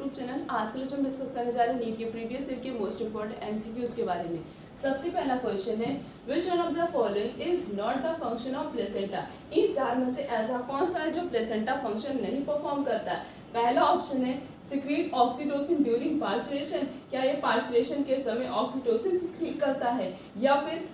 YouTube channel. आज के लिए जो हम डिस्कस करने जा रहे हैं नीट के प्रीवियस ईयर के मोस्ट इंपोर्टेंट एमसीक्यूज के बारे में। सबसे पहला क्वेश्चन है, which one of the following is not the function of placenta. इन चार में से ऐसा कौन सा है जो प्लेसेंटा फंक्शन नहीं परफॉर्म करता है। पहला ऑप्शन है सिक्रीट ऑक्सीटोसिन ड्यूरिंग पार्चुरेशन। क्या ये पार्चुरेशन के समय ऑक्सीटोसिन सिक्रीट करता है, या फिर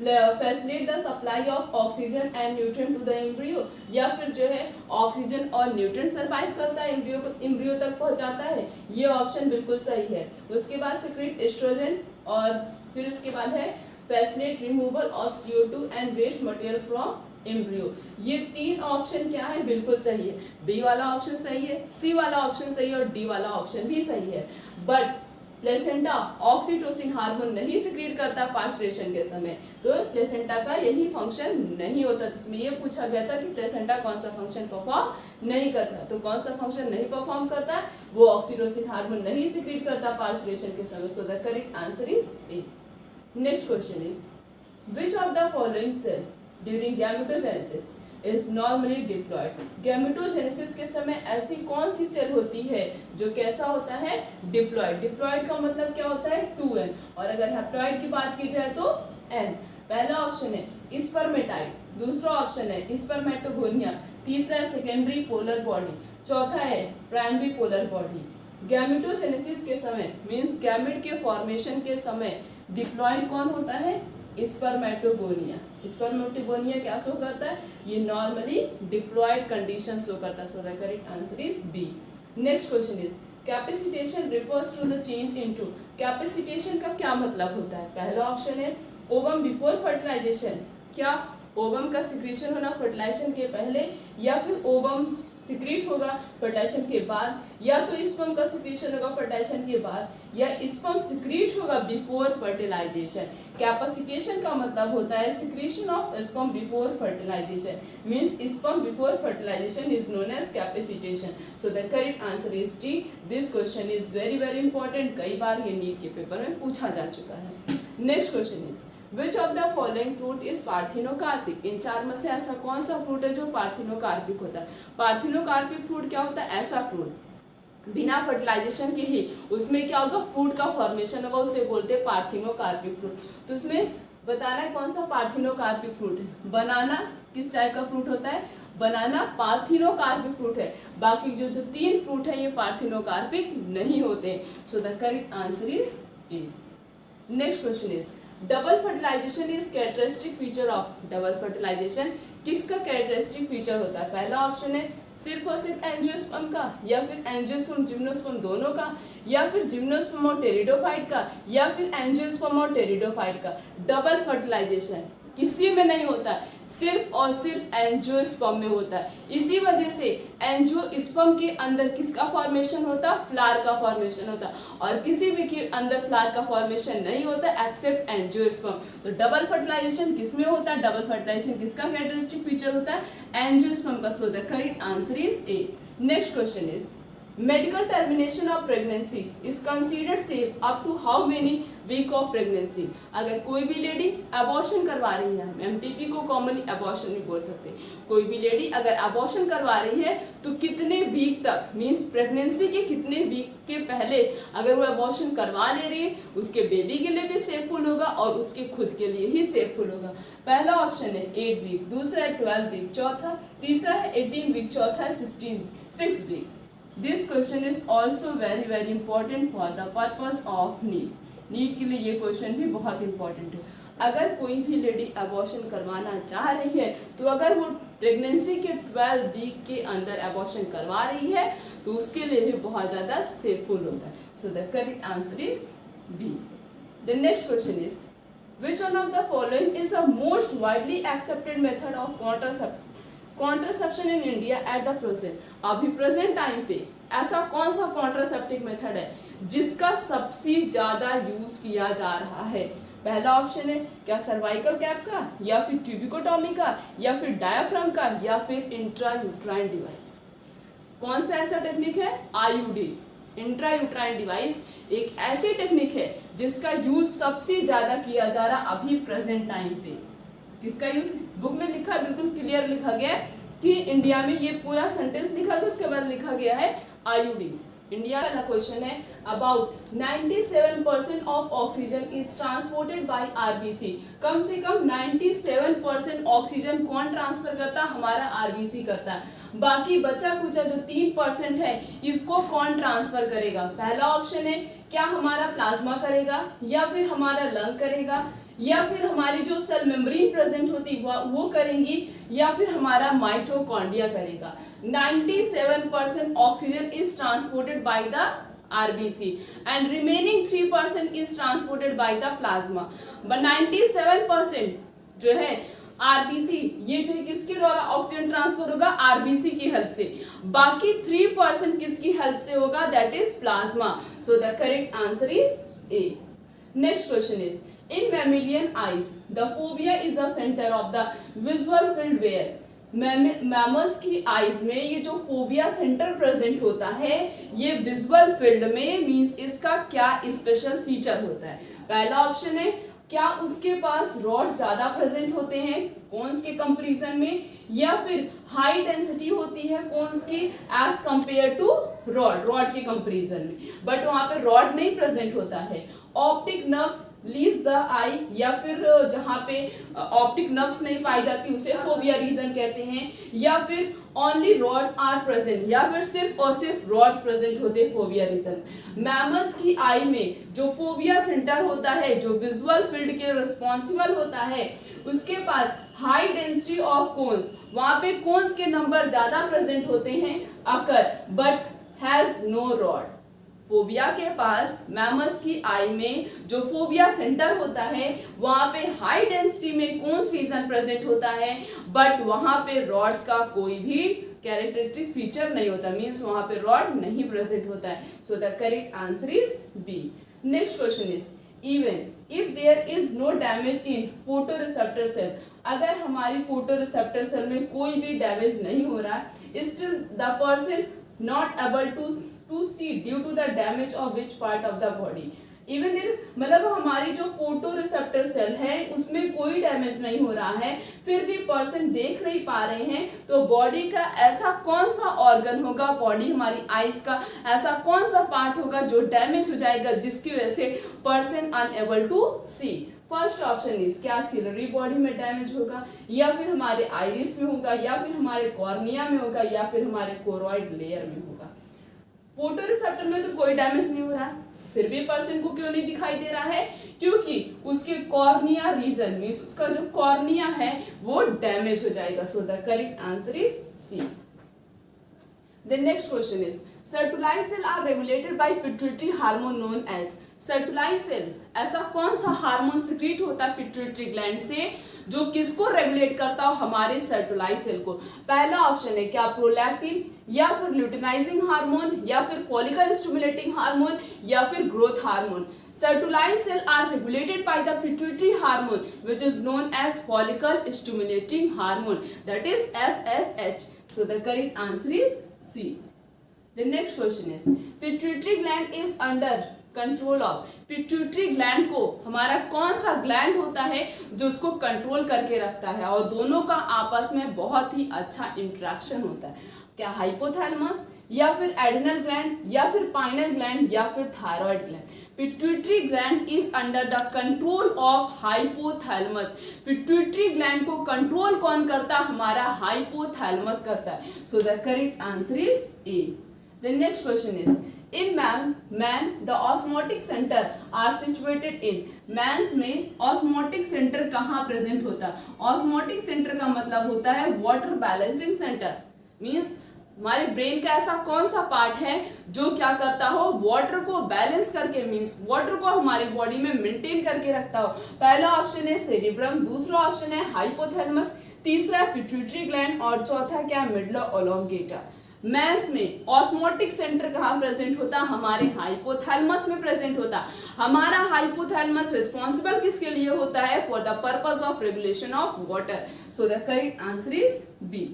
facilitate the supply of oxygen and nutrient to the embryo, या फिर जो है ऑक्सीजन और न्यूट्रिएंट सर्वाइव करता है, एम्ब्रियो तक पहुंचाता है। ये ऑप्शन बिल्कुल सही है। उसके बाद सिक्रीट एस्ट्रोजन, और फिर उसके बाद है facilitate removal of CO2 and waste material from embryo. ये तीन ऑप्शन क्या है, बिल्कुल सही है। बी वाला ऑप्शन सही है, सी वाला ऑप्शन सही है और डी वाला ऑप्शन भी सही है। बट प्लेसेंटा ऑक्सीटोसिन हार्मोन नहीं सिक्रीट करता पार्चुरेशन के समय, तो प्लेसेंटा का यही फंक्शन नहीं होता। इसमें ये पूछा गया था कि प्लेसेंटा कौन सा फंक्शन परफॉर्म नहीं करता, तो कौन सा फंक्शन नहीं परफॉर्म करता है, वो ऑक्सीटोसिन हार्मोन नहीं सिक्रीट करता पार्चुरेशन के समय। So the correct answer is A. Next question is, which of the following cell during gametogenesis is normally diploid. Gametogenesis के समय ऐसी कौन सी सेल होती है जो कैसा होता है, डिप्लॉयड। डिप्लॉयड का मतलब क्या होता है, 2n, और अगर हैप्लॉयड की बात की जाए तो n। पहला ऑप्शन है स्पर्मेटाइड, दूसरा ऑप्शन है स्पर्मेटोगोनिया, तीसरा है सेकेंडरी पोलर बॉडी, चौथा है प्राइमरी पोलर बॉडी। गैमेटोजेनेसिस के समय मींस गैमेट के फॉर्मेशन के समय डिप्लॉयड कौन होता है, स्पर्मेटोगोनिया। स्पर्मेटोगोनिया क्या शो करता है, ये नॉर्मली डिप्लॉयड कंडीशन शो करता है। So the correct answer is B. Next question is, capacitation refers to the change into. Capacitation का क्या मतलब होता है। पहला ऑप्शन है ओवम बिफोर फर्टिलाइजेशन। क्या ओवम का सिक्रीशन होना फर्टिलाइजेशन के पहले, या फिर ओवम सिक्रीट होगा फर्टिलाइजेशन के बाद, या तो स्पर्म का सिक्रीशन होगा फर्टिलाइजेशन के बाद, या स्पर्म सिक्रीट होगा बिफोर फर्टिलाइजेशन। कैपेसिटेशन का मतलब होता है secretion of sperm before fertilization, means sperm before fertilization is known as capacitation. So the correct answer is G. This question is very very important, कई बार ये नीट के paper में पूछा जा चुका है। Next question is, which of the following fruit is parthenocarpic. इन चार में से ऐसा कौन सा फ्रूट है जो पार्थिनोकार्पिक होता है। पार्थिनोकार्पिक फ्रूट क्या होता है, ऐसा फ्रूट बिना फर्टिलाइजेशन के ही उसमें क्या होगा, फ्रूट का फॉर्मेशन होगा, उसे बोलते हैं पार्थिनोकार्पिक फ्रूट। तो उसमें बताना है कौन सा पार्थिनोकार्पिक फ्रूट है। बनाना किस टाइप का फ्रूट होता है, बनाना पार्थिनोकार्पिक फ्रूट है। बाकी जो तीन फ्रूट है ये पार्थिनोकार्पिक नहीं होते। So the correct answer is A. Next question is, double fertilization is characteristic feature of. Double fertilization किसका कैरेक्टरिस्टिक फीचर होता है। पहला ऑप्शन है सिर्फ और सिर्फ एंजियोस्पर्म का, या फिर एंजियोस्पर्म जिम्नोस्पर्म दोनों का, या फिर जिम्नोस्पर्म और टेरिडोफाइट का, या फिर एंजियोस्पर्म और टेरिडोफाइट का। डबल फर्टिलाइजेशन किसी में नहीं होता, सिर्फ और सिर्फ एंजियोस्पर्म में होता है। इसी वजह से एंजियोस्पर्म के अंदर किसका फॉर्मेशन होता, फ्लावर का फॉर्मेशन होता, और किसी भी के अंदर फ्लावर का फॉर्मेशन नहीं होता एक्सेप्ट एंजियोस्पर्म। तो डबल फर्टिलाइजेशन किस में होता है, डबल फर्टिलाइजेशन किसका कैरेक्टरिस्टिक फीचर होता है, एंजियोस्पर्म का। सो the correct answer is A. Next question is, medical termination of pregnancy is considered safe up to how many week of pregnancy। अगर कोई भी लेडी अबॉर्शन करवा रही है, MTP को कॉमनली अबॉर्शन नहीं बोल सकते, कोई भी लेडी अगर अबॉर्शन करवा रही है तो कितने वीक तक, मीन्स प्रेगनेंसी के कितने वीक के पहले अगर वो अबॉर्शन करवा ले रही है, उसके बेबी के लिए भी सेफुल होगा और उसके खुद के लिए ही सेफुल होगा। पहला ऑप्शन है 8 वीक, दूसरा है 12 वीक, चौथा तीसरा है 18 वीक, चौथा है 6 week. This question is also very very important for the purpose of NEET. NEET के लिए ये क्वेश्चन भी बहुत इंपॉर्टेंट है। अगर कोई भी लेडी अबॉर्शन करवाना चाह रही है, तो अगर वो प्रेगनेंसी के 12 वीक के अंदर अबॉर्शन करवा रही है तो उसके लिए भी बहुत ज़्यादा सेफुल होता है। So the correct answer is B. The next question is, which one of the following is the most widely accepted method of contraception in India at the present. अभी प्रेजेंट टाइम पे ऐसा कौन सा contraceptive method है जिसका सबसे ज्यादा use किया जा रहा है। पहला ऑप्शन है क्या सर्वाइकल कैप का, या फिर ट्यूबिकोटॉमी का, या फिर डायाफ्राम का, या फिर इंट्रायूट्राइन डिवाइस। कौन सा ऐसा टेक्निक है, IUD इंट्रायूट्राइन डिवाइस एक ऐसी टेक्निक है जिसका यूज सबसे ज्यादा किया जा रहा अभी प्रेजेंट टाइम पे। किसका यूज, बुक में लिखा है, बिल्कुल क्लियर लिखा गया है कि इंडिया में, ये पूरा सेंटेंस लिखा गया, उसके बाद लिखा गया है IUD इंडिया वाला क्वेश्चन है about 97% of oxygen is transported by RBC. कम से कम 97% ऑक्सीजन कौन ट्रांसफर करता है? हमारा आरबीसी करता है। बाकी बचा कुचा जो 3% है इसको कौन ट्रांसफर करेगा? पहला ऑप्शन है क्या हमारा प्लाज्मा करेगा, या फिर हमारा लंग करेगा, या फिर हमारी जो सेल मेम्ब्रेन प्रेजेंट होती वो करेंगी, या फिर हमारा माइटोकॉन्ड्रिया करेगा। 97% oxygen is transported by the RBC and remaining 3% is transported by the plasma. But 97% जो है RBC, ये जो है किसके द्वारा ऑक्सीजन ट्रांसफर होगा? RBC की हेल्प से। बाकी 3% किसकी हेल्प से होगा? That is plasma. So the correct answer is A. Next question is in mammalian eyes the fovea is the center of the visual field where mammals की eyes में ये जो फोबिया सेंटर प्रेजेंट होता है ये visual field में means इसका क्या स्पेशल फीचर होता है? पहला ऑप्शन है क्या उसके पास रॉड ज्यादा प्रेजेंट होते हैं कोन्स के कंपैरिजन में, या फिर हाई डेंसिटी होती है कोन्स की एज कंपेयर टू रॉड के कंपैरिजन में, बट वहां पे रॉड नहीं प्रेजेंट होता है। ऑप्टिक नर्व्स लीव्स द आई, या फिर जहाँ पे ऑप्टिक नर्व्स नहीं पाई जाती उसे फोबिया रीजन कहते हैं, या फिर ओनली रॉड्स आर प्रेजेंट, या फिर सिर्फ और सिर्फ रॉड्स प्रेजेंट होते हैं फोबिया रीजन। मैमल्स की आई में जो फोबिया सेंटर होता है जो विजुअल फील्ड के रिस्पॉन्सिबल होता है उसके पास हाई डेंसिटी ऑफ कोन्स, वहां पे कोन्स के नंबर ज्यादा प्रेजेंट होते हैं occur, but has no rod. Fovea के पास मैमल्स की आई में जो फोबिया सेंटर होता है वहां पे हाई डेंसिटी में कोन्स रीजन प्रेजेंट होता है, बट वहां पे रॉड्स का कोई भी कैरेक्टरिस्टिक फीचर नहीं होता, मींस वहां पे रॉड नहीं प्रेजेंट होता है। So the correct answer is B. Next question is even if there is no damage in photoreceptor cell, अगर हमारी फोटोरिसेप्टर सेल में कोई भी डैमेज नहीं हो रहा है still the person not able to see due to the damage of which part of the body. Even there मतलब हमारी जो फोटो रिसेप्टर सेल है उसमें कोई डैमेज नहीं हो रहा है फिर भी पर्सन देख नहीं पा रहे हैं, तो बॉडी का ऐसा कौन सा ऑर्गन होगा, बॉडी हमारी आईज का ऐसा कौन सा पार्ट होगा जो डैमेज हो जाएगा जिसकी वजह से person unable to see? First option is क्या सिलरी बॉडी में डैमेज होगा, या फिर हमारे आइरिस में होगा, या फिर हमारे कॉर्निया में होगा, या फिर हमारे कोरोइड लेयर में होगा। फोटो रिसेप्टर में तो कोई डैमेज नहीं हो रहा है फिर भी पर्सन को क्यों नहीं दिखाई दे रहा है? क्योंकि उसके कॉर्निया रीजन में उसका जो कॉर्निया है वो डैमेज हो जाएगा। So the correct answer is C. The next question is Sertoli cell are regulated by pituitary hormone known as Sertoli cell ऐसा कौन सा हार्मोन सिक्रीट होता है पिट्यूटरी ग्लैंड से जो किसको रेगुलेट करता हो? हमारे सर्टोलाई सेल को। पहला ऑप्शन है क्या प्रोलैक्टिन, या फिर ल्यूटिनाइजिंग हार्मोन, या फिर फॉलिकल स्टिमुलेटिंग हार्मोन, या फिर growth hormone. Sertoli cell are regulated by the pituitary hormone which is known as follicle stimulating hormone, that is FSH. So the correct answer is C. The next question is pituitary gland is under control of. Pituitary gland को हमारा कौन सा gland होता है जो उसको control करके रखता है और दोनों का आपस में बहुत ही अच्छा इंटरेक्शन होता है? क्या हाइपोथैलेमस, या फिर एड्रिनल ग्लैंड, या फिर पाइनल ग्लैंड, या फिर thyroid gland? Pituitary gland is under the control of hypothalamus. Pituitary gland को कंट्रोल कौन करता है? हमारा हाइपोथैलेमस करता है। So the correct answer is A. The next question is In man the osmotic center are situated in। Man's में osmotic center कहाँ present होता है? ऑस्मोटिक सेंटर का मतलब होता है वाटर बैलेंसिंग सेंटर, मीन्स हमारे ब्रेन का ऐसा कौन सा पार्ट है जो क्या करता हो? वाटर को बैलेंस करके, मीन्स वाटर को हमारी बॉडी में मेंटेन करके रखता हो। पहला ऑप्शन है सेरिब्रम, दूसरा ऑप्शन है हाइपोथैलेमस, तीसरा पिट्यूटरी ग्लैंड और चौथा क्या? मिडुला ऑब्लोंगेटा। मैंस में ऑस्मोटिक सेंटर कहाँ प्रेजेंट होता? हमारे हाइपोथैलेमस में प्रेजेंट होता। हमारा हाइपोथैलेमस रिस्पॉन्सिबल किसके लिए होता है? For the purpose of regulation of water. So the correct answer is B.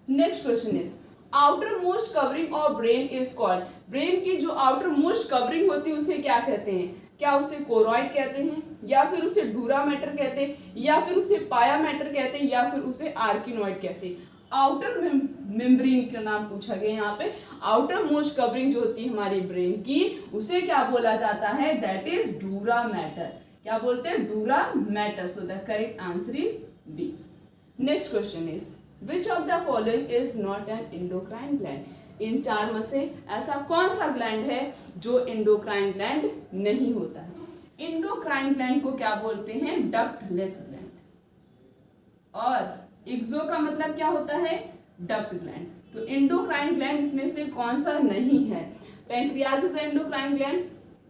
Next question is outer most covering of brain is called. Brain की जो आउटर मोस्ट कवरिंग होती है उसे क्या कहते हैं? क्या उसे कोरॉइड कहते हैं, या फिर उसे डूरा मैटर कहते हैं, या फिर उसे पाया मैटर कहते हैं, या फिर उसे आर्किनॉइड कहते हैं? आउटर मेम्ब्रेन का नाम पूछा गया यहाँ पे। आउटर मोस्ट कवरिंग जो होती है हमारे ब्रेन की, उसे क्या बोला जाता है? That is dura mater. क्या बोलते हैं? Dura mater. So the correct answer is B. Next question is which of the following is not an endocrine gland? इन चार में से ऐसा कौन सा ग्लैंड है जो एंडोक्राइन ग्लैंड नहीं होता है? एंडोक्राइन ग्लैंड को क्या बोलते हैं? Ductless gland. और एक्सो का मतलब क्या होता है? Duct gland. तो एंडोक्राइन ग्लैंड इसमें से कौन सा नहीं है? Pancreas is endocrine gland,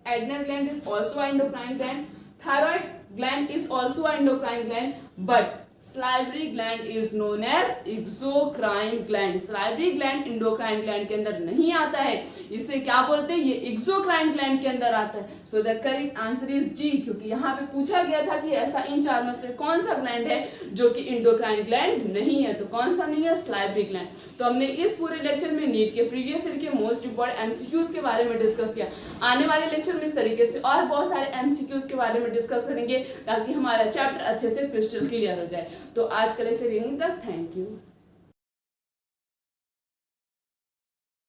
adrenal gland is also endocrine gland, thyroid gland is also endocrine gland, but salivary gland is known as exocrine gland। salivary gland endocrine gland के अंदर नहीं आता है, इसे क्या बोलते हैं? ये exocrine gland के अंदर आता है। So the correct answer is D, क्योंकि यहाँ पे पूछा गया था कि ऐसा इन चार में से कौन सा ग्लैंड है जो कि endocrine gland नहीं है। तो कौन सा नहीं है? salivary gland। तो हमने इस पूरे लेक्चर में नीट के प्रीवियस ईयर के मोस्ट इंपॉर्टेंट एमसीक्यूज के बारे में डिस्कस किया। आने वाले लेक्चर में इस तरीके से और बहुत सारे एमसीक्यूज के बारे में डिस्कस करेंगे ताकि हमारा चैप्टर अच्छे से क्रिस्टल क्लियर हो जाए। तो आज का लेक्चर यहीं तक। Thank you.